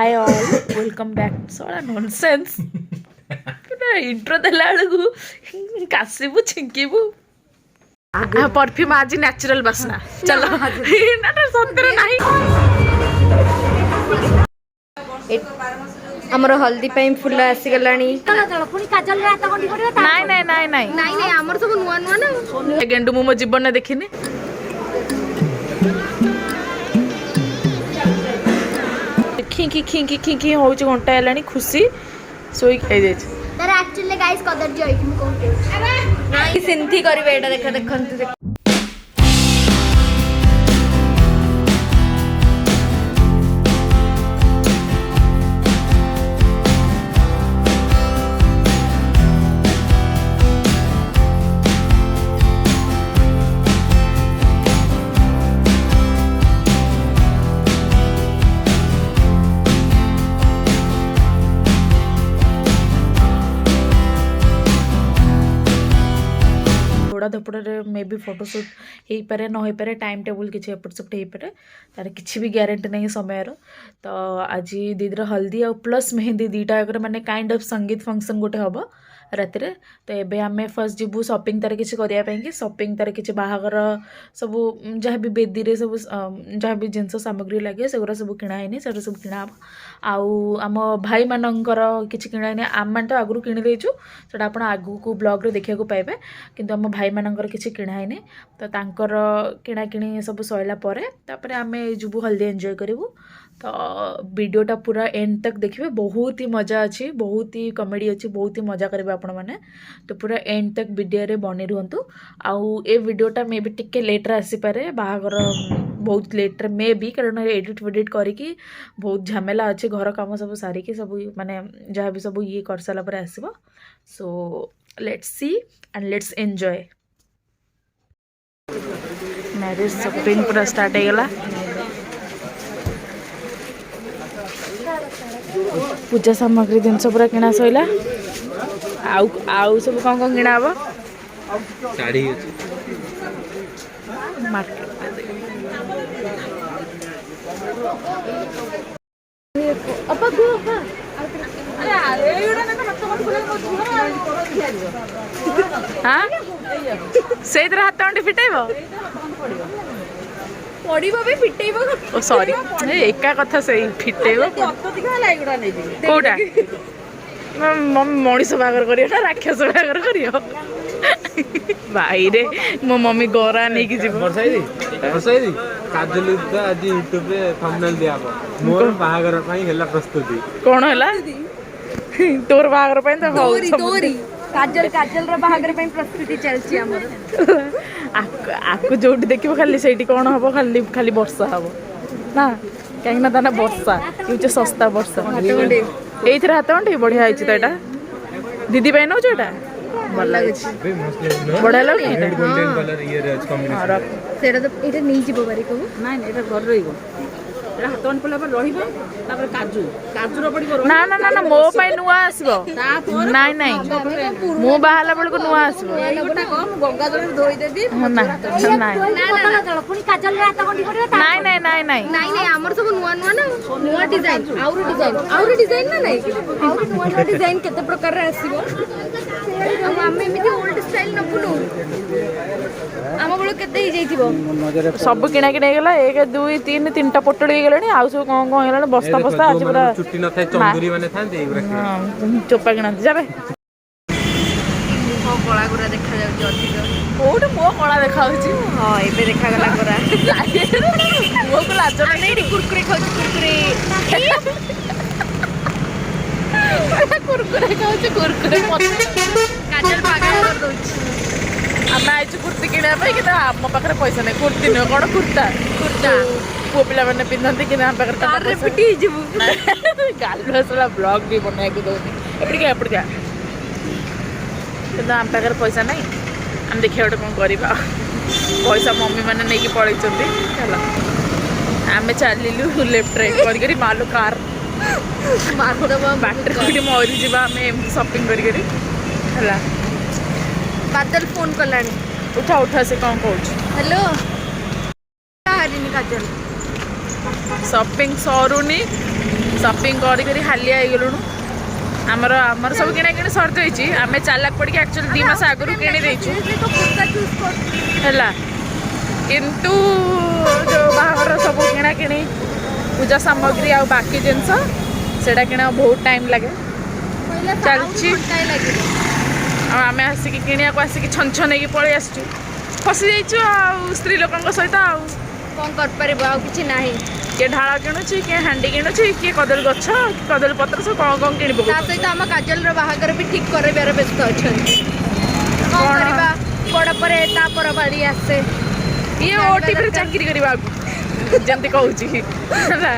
Hi all welcome back सोला nonsense intro देला बेलू काशबू छिंकीबू परफ्यूम आज नेचुरल बसना चलो ना सतरे नहीं हमर हल्दी पे फुल आसी गलानी नाई नाई नाई नाई नाई हमर सब नुआ नुआ ना गेंडू मो जीवन में देखिनी खिंकी खिंकी खिंकी होउछ घंटा हेलानी खुशी सोई खाई दे तर एक्चुअली गाइस कदर जो आइटम को नाई सिंथी करबे एटा देखा देखंतु धपड़े मे भी फोटोशूट हो पारे न हो पारे टाइम टेबल किसी एपट सेपट हो पारे तार किसी भी ग्यारंटी नहीं समय तो आज दीदीर हल्दी आ प्लस मेहंदी दुईटा माने काइंड ऑफ संगीत फंक्शन गोटे हम राति तो ये आम फर्स्ट जीवु शॉपिंग तार किसी करने शॉपिंग तार किसी बाहागर सब जहाँ भी बेदी रे सब जहाँ भी जिनस सामग्री लगे सेगुरा सब किणाई से सब किणा आम भाई मानकर किसी किणाई आम मैंने तो आगु किणीदेचु से आप आगू को ब्लॉग रे देखा पाइबे किंतु आम भाई मानकर किसी किणाई तो तांकर किणाकिणी सब सैला तापर आम जीवु हल्दी एंजॉय करूँ तो वीडियोटा पूरा एंड तक देखिए बहुत ही मजा अच्छी बहुत ही कॉमेडी अच्छी बहुत ही मजा करेंगे आपण मैंने तो पूरा एंड तक वीडियो रे बनी रुहतु आउ ए वीडियोटा मे भी टिके लेट्रे आसीपे बाहागर बहुत लेट्रे मे भी कारण एडिट वेडिट करके बहुत झमेला अच्छे घर कम सब सारिकी सब माने जहाँ भी सब ये कर सारा पर आसो so let's see and let's enjoy marriage shopping पूरा स्टार्ट हो गला पूजा सामग्री जिन पूरा किना सैला आउ सब कौन किना हम साड़ी हाँ से हाथ अंडी फिटेब पड़िबो बे फिटेइबो ओ सॉरी एका कथा से फिटेब कोटा मनीष बागर करियो ना राक्षस बागर करियो भाई रे मो मम्मी गोरा नहीं की जीव बरसाई काजल आज यूट्यूब रे थंबनेल दिया मोर बाहागर पई हेला प्रस्तुति कोन हला तोर बाहागर पई तो तोरी तोरी काजल काजल रे बाहागर पई प्रस्तुति चलची हमर आकु जोटी देखिबो खाली सेठी कोन हबो खाली खाली वर्षा हबो ना कहीं ना ताना वर्षा ये सस्ता वर्षा एथरे हाथ अंडी बढ़िया आइछ तो एटा दीदी पई नौ जोटा भल लागे बढ़िया लागे गोल्डन कलर ये रे कॉम्बिनेशन सेटा तो एटा नहीं जीवो बारी को नाइ एटा घर रहिबो एटा हाथ अंडी पला पर रहिबो तापर काजू काजू रो पड़िबो ना ना ना ना मो पई नुआ आसीबो नाइ नाइ मो बाहाला बेल को नुआ आसीबो एगोटा कम गंगा जल धोई देबी ना नाइ ना ना पुनी काजल रे हाथ अंडी करबे नाइ नाइ नाइ नाइ नाइ नाइ हमर सब नुआ नुआ ना नुआ डिजाइन आउर डिजाइन ना नहीं आउर नुआ डिजाइन केते प्रकार रे आसीबो हम एमिति ओल्ड स्टाइल न पुनु आम बेल केते ही जाइथिबो सब किना किना गेला 1 2 3 तीनटा पोटड़ी गेलानी आउ सब कोन कोन गेलानी बस्ता बस्ता आज पूरा छुट्टी न थाए चंदुरी माने थांते चोपा किना जाबे मो कला गुरा देखा जाउ अधिक कोट मो कला देखा होची हां एबे देखा गला गुरा मो को लाज नहीं कुरकुरे खाउ कुरकुरे कुरकुरे खाउची कुरकुरे काजल पागल कर दोछ आम आई कुर्ती किना कि आम पाखे पैसा नहीं कुर्ती नुह कौन कुर्ता कुर्ता पुओ पिला मैंने पिंधती कि आम पाखे गाल भाषा ब्लॉग भी बनवा दौनी एपट क्या आम पाखे पैसा नहीं आम देखिए गोटे कौन करवा पैसा मम्मी मैंने नहीं पलैं आम चलू लेफ्ट राइट कर मालू कार बाटर कोटी मरी जा आम एमती सपिंग कर बादल फोन कलानी उठा उठा से कौन कौच हेलो काजल शॉपिंग सरुनी शॉपिंग करी हालिया ହେଇଗଲୁଣୁ ଆମର ଆମର ସବୁ କିଣା କିଣି ସରିଯାଇଛି ଆମେ ଚାଲାକ ପଡ଼ିକି ଆକ୍ଚୁଆଲି 2 ମାସ ଆଗରୁ କିଣି ଦେଇଛୁ ହେଲା କିନ୍ତୁ ଯେଉଁ ବାହାଘର ସବୁ କିଣା କିଣି ପୂଜା ସାମଗ୍ରୀ ଆଉ ବାକି ଜିନିଷ ସେଇଟା କିଣା ବହୁତ ଟାଇମ୍ ଲାଗେ ଚାଲିଛି ଆଉ ଆମେ ଆସିକି କିଣିବାକୁ ଆସିକି ଛନ ହେଇକି ପଳେଇ ଆସିଛୁ ଫସି ଯାଇଛୁ ଆଉ ସ୍ତ୍ରୀ ଲୋକଙ୍କ ସହିତ ଆଉ କ'ଣ କରିପାରିବ ଆଉ କିଛି ନାହିଁ କିଏ ଢାଳ କିଣୁଛି କିଏ ହାଣ୍ଡି କିଣୁଛି କିଏ କଦଳୀ ଗଛ କଦଳୀ ପତ୍ର ସବୁ କ'ଣ କିଣିବ ତା ସହିତ ଆମ କାଜଲର ବାହାଘର ବି ଠିକ୍ କରାଇବାର ବ୍ୟସ୍ତ ଅଛନ୍ତି କ'ଣ କରିବା ବଡ଼ ପରେ ତା ପର ବାଡ଼ି ଆସେ ଇଏ ଓଟିଭିରେ ଚାକିରି କରିବା ଆଗକୁ ଯେମିତି କହୁଛି ହେଲା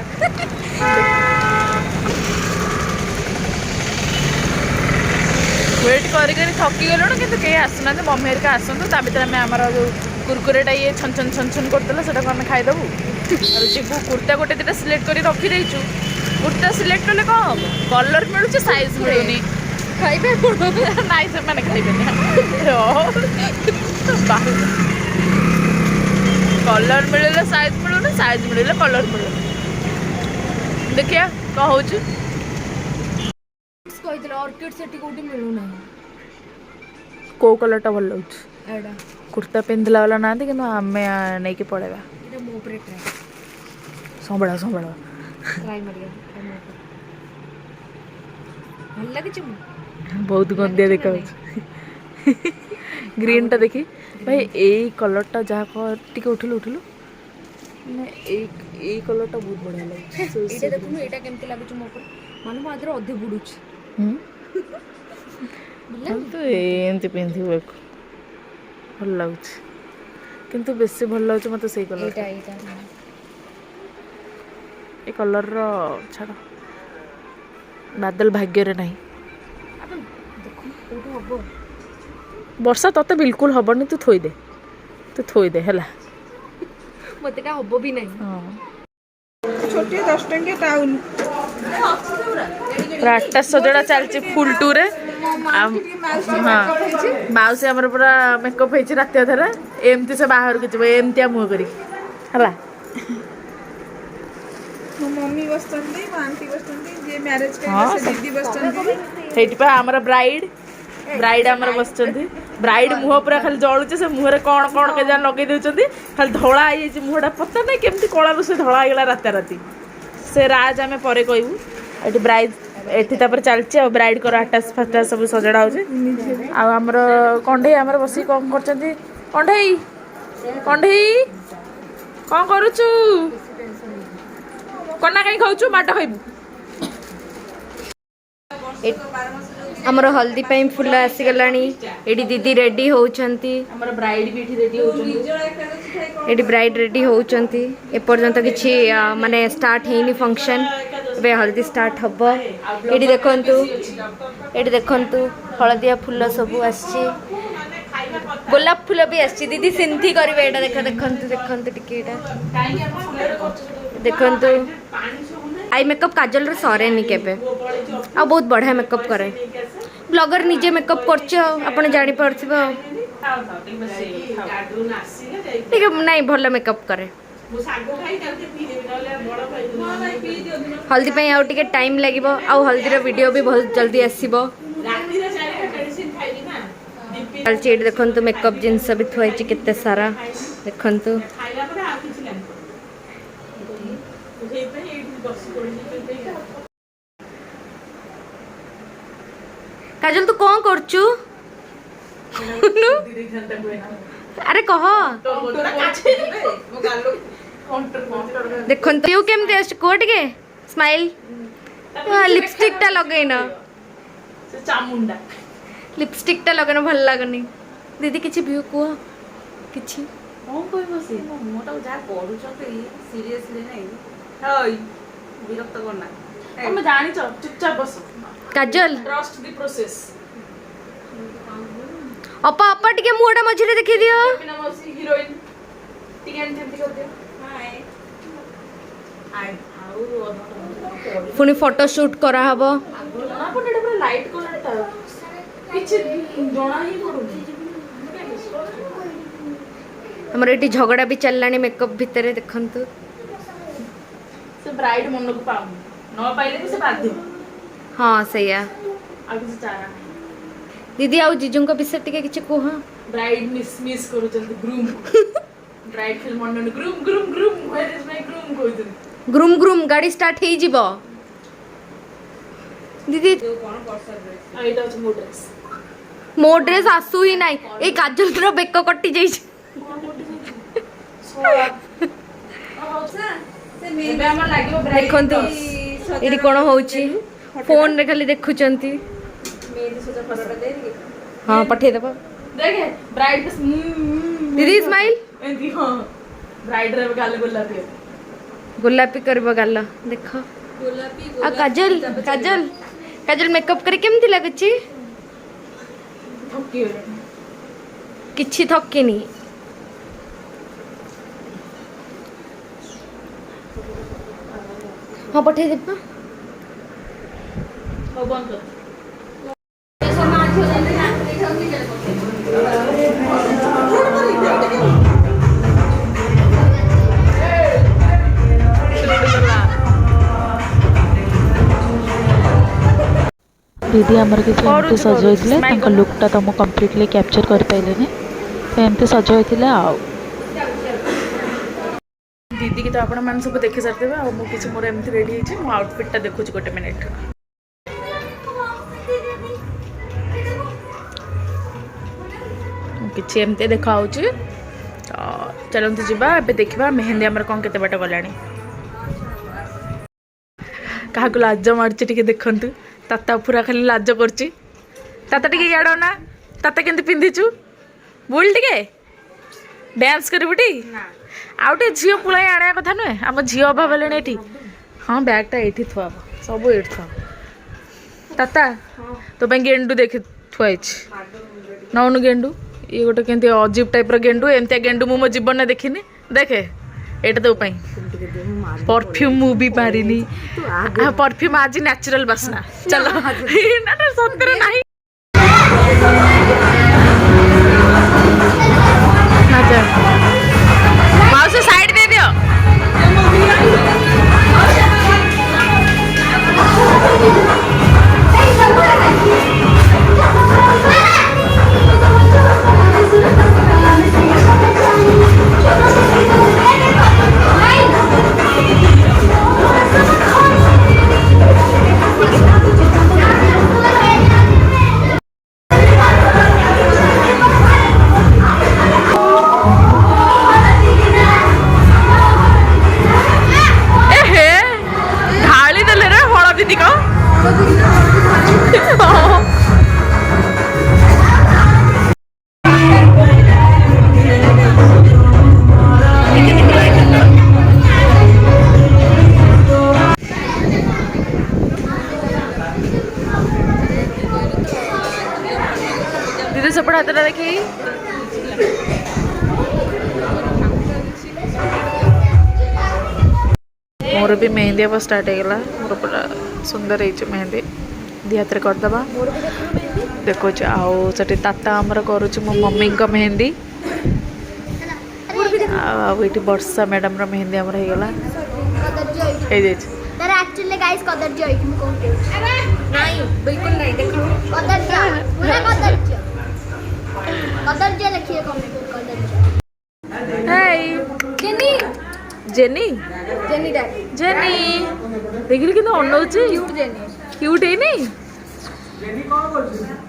ୱେଟ୍ କରିକି ଥକିଗଲୁଣୁ କିନ୍ତୁ କେହି ଆସୁନାହାନ୍ତି ମମି ହେରିକା ଆସନ୍ତୁ ତା ଭିତରେ ଆମେ ଆମର ଯେଉଁ କୁରକୁରେଟା ଇଏ ଛନ ଛନ କରିଦେଲା ସେଟାକୁ ଆମେ ଖାଇଦେବୁ ଆଉ ଯିବୁ କୁର୍ତ୍ତା ଗୋଟେ ଦୁଇଟା ସିଲେକ୍ଟ କରି ରଖିଦେଇଛୁ କୁର୍ତ୍ତା ସିଲେକ୍ଟ କଲେ କ'ଣ ହେବ କଲର୍ ମିଳୁଛି ସାଇଜ୍ ମିଳୁନି ଖାଇବେ ନାଇଁ ସେମାନେ ଖାଇବେନି କଲର୍ ମିଳିଲେ ସାଇଜ୍ ମିଳୁନି ସାଇଜ୍ ମିଳିଲେ କଲର୍ ମିଳୁନି ଦେଖିବା କ'ଣ ହେଉଛି କହିଥିଲେ ଅର୍କିଡ୍ ସେଠି କୋଉଠି ମିଳୁନାହିଁ କେଉଁ କଲର୍ଟା ଭଲ ଲାଗୁଛି ଏଇଟା କୁର୍ତ୍ତା ପିନ୍ଧିଲା ବାଲା ନାହାନ୍ତି କିନ୍ତୁ ଆମେ ନେଇକି ପଳେଇବା ଏଇଟା ମୋ ଉପରେ ଟ୍ରାଏ ସମ୍ଭାଳ ଟ୍ରାଏ ମାରିବା ଭଲ ଲାଗୁଛି ମୁଁ ବହୁତ ଗନ୍ଦିଆ ଦେଖାଯାଉଛି ଗ୍ରୀନ୍ଟା ଦେଖି ଭାଇ ଏଇ କଲର୍ଟା ଯାହା କହ ଟିକେ ଉଠିଲୁ ମାନେ ଏଇ କଲର୍ଟା ବହୁତ ବଢ଼ିଆ ଲାଗୁଛି ଏଇଟା ଦେଖୁନୁ ଏଇଟା କେମିତି ଲାଗୁଛି ମୋ ଉପରେ ମାନେ ମୁଁ ଆଧିରେ ଅଧେ ବୁଡ଼ୁଛି ତୁ ଏମିତି ପିନ୍ଧିବୁ ଭଲ ଲାଗୁଛି କିନ୍ତୁ ବେଶୀ ଭଲ ଲାଗୁଛି ମୋତେ ସେଇ କଲର୍ ଏ କଲର୍ର ଛାଡ଼ ବାଦଲ ଭାଗ୍ୟରେ ନାହିଁ ବର୍ଷା ତତେ ବିଲକୁଲ ହବନି ତୁ ଥୋଇଦେ ହେଲା ମୋତେ ଏଟା ହବ ବି ନାହିଁ छोटे 10 टंकिया टाउन आठटा सजड़ा चलती फुल टूरे हाँ माउसी आमर पूरा मेकअप होती राति अधार एमती से बाहर की जीव एमती मुह कर मम्मी बसचंदी आंटी बसचंदी जे मैरिज के से दीदी बसचंदी आमर ब्राइड आमर बसचंदी ब्राइड मुह पूरा खाली जलुचे से मुहर कौन कौन के जान लगे दउचंदी खाली धला आई मुहटा पता नहीं केमती कला से धला गला राति से राज आम पर कहबू ये ब्राइड एठी तापर चलचे आ ब्राइड कर आटा फाटा सब सजड़ा होचे आ हमर कंढई हमर बसी कौन करचंदी कंढई कौन करूचु कना कहीं खाऊचु माटा खाइबू हमर हल्दी पे फुल आसीगलानी एडी दीदी रेडी होउचंती हमर ब्राइड भी एठी रेडी होचंदी एडी ब्राइड रेडी होउचंती ए पर्यंत किछि माने स्टार्ट हेनी फंक्शन बे हल्दी स्टार्ट हबो एडी देखंतु हळदिया फुल सब आछि गोलाप फुल भी आछि दीदी सिंथी करबे एटा देखंतु टिके एटा देखंतु आई मेकअप काजल रे सरेनी केबे आ बहुत बढ़िया मेकअप करे ब्लॉगर निजे मेकअप करछ आपण जानि परथिबो ठीक है नहीं भलो मेकअप करे हल्दी पे आउ टिके टाइम लागिबो आ हल्दी रो वीडियो भी बहुत जल्दी आसीबो चलची देखंतु मेकअप जिंस भी थोइ छि केते सारा देखंतु काजल तू कौन करचु अरे कह देखन तो केमती आछ को टिके स्माइल लिपस्टिक टा लगैना से चामुंडा लिपस्टिक टा लगैना भल लागनी दीदी किछि व्यू को किछि कौन कोई बसी मोटा जा पढु छ ते सीरियसली नहीं हई विरक्त करना हम जानि छ चुपचाप बस काजल ट्रस्ट द प्रोसेस अपा अपा टिके मुहटा मझिरे देखि दियो बिना मौसी हीरोइन टिके एंटी कर दियो हाय आई आउ पुनी फोटो शूट करा हबो ना पण एटा पूरा लाइट कलर ता किछि जणा ही पडुनी हमर एटी झगड़ा भी चललानी मेकअप भितरे देखंतु से ब्राइड मन को पाऊ न पाइले भी से बाध्य हाँ सैया आ किसी चारा नहीं दीदी आउ जीजूंक विषय टिके किछि को हां ब्राइड मिस करू चलते ग्रूम ब्राइड फिल्म मन groom groom groom where is my groom कोइदन ग्रुम ग्रुम गाड़ी स्टार्ट हेई जीवो दीदी आइटा छ मोटर्स मो ड्रेस आसु ही नाही ए काजल रो बेक कटि जाई देखंतु एडी कोन होउची फोन रे खाली देखुचंती हां पठे देबो देखे ब्राइड दीदी स्माइल एंती हां ब्राइड रे गाल गुलाबी गुलाबी करबो गाल देखो आ काजल काजल काजल मेकअप करे केमती लागुची ओके किछि थक्केनी हाँ पठे देबो हो बंद कर दीदी आमर किसी एमती सजाई लुकटा तुम कम्प्लीटली कैप्चर कर पाइले तो एमती सजाई आओ दीदी की तो आपण मैंने सब देखी सारे आ मुझे मोर एमती रेडी है मो आउटफिटा देखुँ गोटे मिनिट किसी एमती देखा चलते जावा ए देखा मेहंदी आमर कौन केते बाट गला क्या लाज मार्च टे देखु ताता पूरा खाली लाज करची ताता टे याड़ ना ताता के पिंधिचु बोल टे डांस करू टी आउ टे झील पुलाई आने कथा नुहे आम झील अभाव ये हाँ बैगटा ये थुआ सब ये थुआ ताता तो गेंडू देख थुआई नौनु गेंडू ये गोटे के अजीब टाइप गेंडू एमती गेंडू मो जीवन में देखनी देखे एटा तो परफ्यूम मु भी मारिनी परफ्यूम आज नेचुरल बसना चलो ना सतरे नहीं माउस साइड दे दियो दीदी सेपटे हाथटा देखी मोर भी मेहंदी अब स्टार्ट होगा मोर पूरा सुंदर है मेहंदी दी हाथ में करदे देखो आउ से ताता आमर करुच्ची मो मम्मी मेहंदी आठी वर्षा मैडम रो मेहंदी आमर होगा तर एक्चुअली गाइस कदर्ज होई तुम कोन नहीं बिल्कुल नहीं देखो कदर्ज पूरा कदर्ज कदर्ज लिखिए कमेंट कदर्ज hi Jenny Jenny Jenny dad Jenny देखिल कि अनौचे क्यूट जेनी क्यूट है नहीं जेनी कौन करछ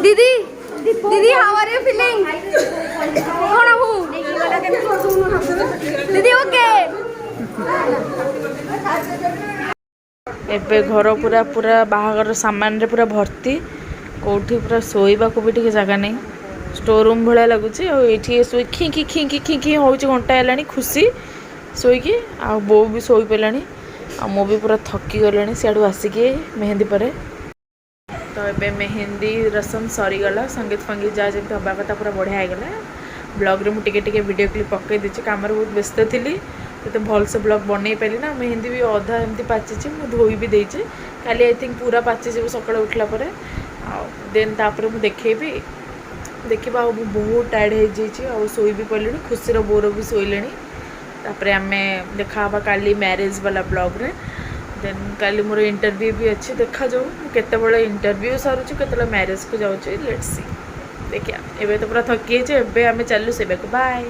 दीदी दीदी हाउ आर यू फीलिंग कौन हूँ दीदी ओके एबे घर पूरा पूरा बाहागर सामान रे पूरा भर्ती कोठी पूरा सोइबा को भी जगह नहीं स्टोर रूम भाया लगुच ये खी खी खी खी खी खी हो घंटा है खुशी शोकी आ बो भी शोई पाला आ मो भी पूरा थकी गला सियाड़ू आसिकी मेहंदी पर तो ये मेहंदी रसम सरीगला संगीत फंगीत जहाँ जमी हवा कथा पूरा बढ़िया होगला ब्लॉग रे मुझे टिके वीडियो क्लिप पकई देची काम बहुत व्यस्त थी तो भलसे ब्लॉग बनई पारि ना मेहंदी भी अधा एमती पाची मु धोई भी देचे काली आई थिंक पूरा पाची जब सकाଳେ उठला परे देन तापर मु देखैबी देखा बहुत टायर्ड हो जाइए शोई भी पड़े खुशी बोर भी शोले तापर आम देखा काली मैरिज वाला ब्लॉग रे देन काली मोर इंटरव्यू भी अच्छी देखा जाऊ केते इंटरव्यू सरुची केते मैरिज को जाऊँ लेट्स सी देखिया एबे तो पूरा थकी एबे आम चलू से बाय।